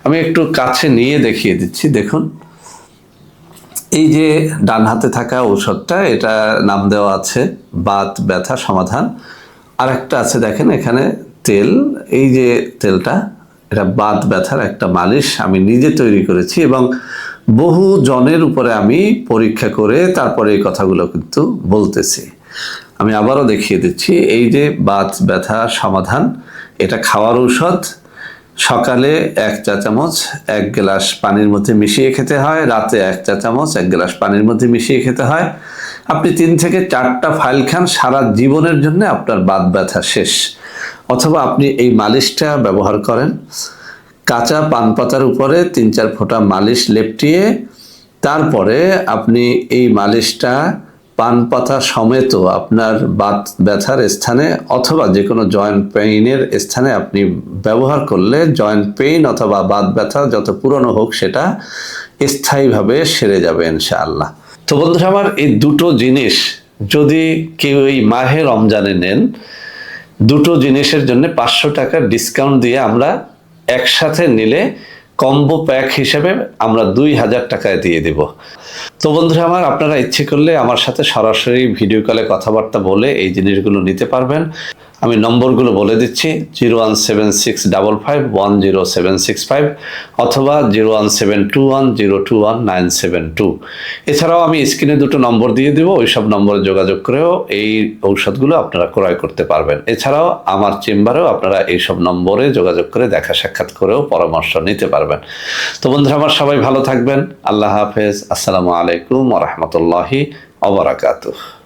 আমি একটু কাছে নিয়ে দেখিয়ে দিচ্ছি। দেখুন, এই যে ডান হাতে থাকা ঔষধটা, এটা নাম দেওয়া আছে বাত ব্যথা সমাধান। আর একটা আছে দেখেন এখানে তেল, এই যে তেলটা, এটা বাত ব্যথার একটা মালিশ আমি নিজে তৈরি করেছি এবং বহু জনের উপরে আমি পরীক্ষা করে তারপরে এই কথাগুলো কিন্তু বলতেছি। আমি আবারও দেখিয়ে দিচ্ছি, এই যে বাত ব্যথা সমাধান, এটা খাওয়ার ঔষধ। সকালে 1 চা চামচ 1 গ্লাস পানির মধ্যে মিশিয়ে খেতে হয়, রাতে 1 চা চামচ 1 গ্লাস পানির মধ্যে মিশিয়ে খেতে হয়। আপনি 3 থেকে 4টা ফাইল খান, সারা জীবনের জন্য আপনার বাত ব্যথা শেষ। অথবা আপনি এই মালিশটা ব্যবহার করেন, কাঁচা পান পাতার উপরে 3-4 ফোঁটা মালিশ লেপটিয়ে তারপরে আপনি এই মালিশটা পান পাতা সমেত আপনার বাত ব্যথার স্থানে অথবা যে কোনো জয়েন্ট পেইনের স্থানে আপনি ব্যবহার করলে জয়েন্ট পেইন অথবা বাত ব্যথা যত পুরনো হোক সেটা স্থায়ীভাবে সেরে যাবে ইনশাআল্লাহ। তো বন্ধুরা আমার, এই দুটো জিনিস যদি কেউ এই মাহে রমজানে নেন, দুটো জিনিসের জন্য 500 টাকা ডিসকাউন্ট দিয়ে আমরা একসাথে নিলে কম্বো প্যাক হিসেবে আমরা 2000 টাকায় দিয়ে দিব। তো বন্ধুরা আমার, আপনারা ইচ্ছে করলে আমার সাথে সরাসরি ভিডিও কলে কথাবার্তা বলে এই জিনিসগুলো নিতে পারবেন। আমি নম্বরগুলো বলে দিচ্ছি: 01765510765 অথবা 01721021972। এছাড়াও আমি স্ক্রিনে দুটো নম্বর দিয়ে দেব, ওই সব নম্বরে যোগাযোগ করেও এই ঔষধগুলো আপনারা ক্রয় করতে পারবেন। এছাড়াও আমার চেম্বারেও আপনারা এইসব নম্বরে যোগাযোগ করে দেখা সাক্ষাৎ করেও পরামর্শ নিতে পারবেন। তো বন্ধুরা আমার, সবাই ভালো থাকবেন। আল্লাহ হাফেজ। আসসালামু আলাইকুম ওয়া রাহমাতুল্লাহি ওয়া বারাকাতুহু।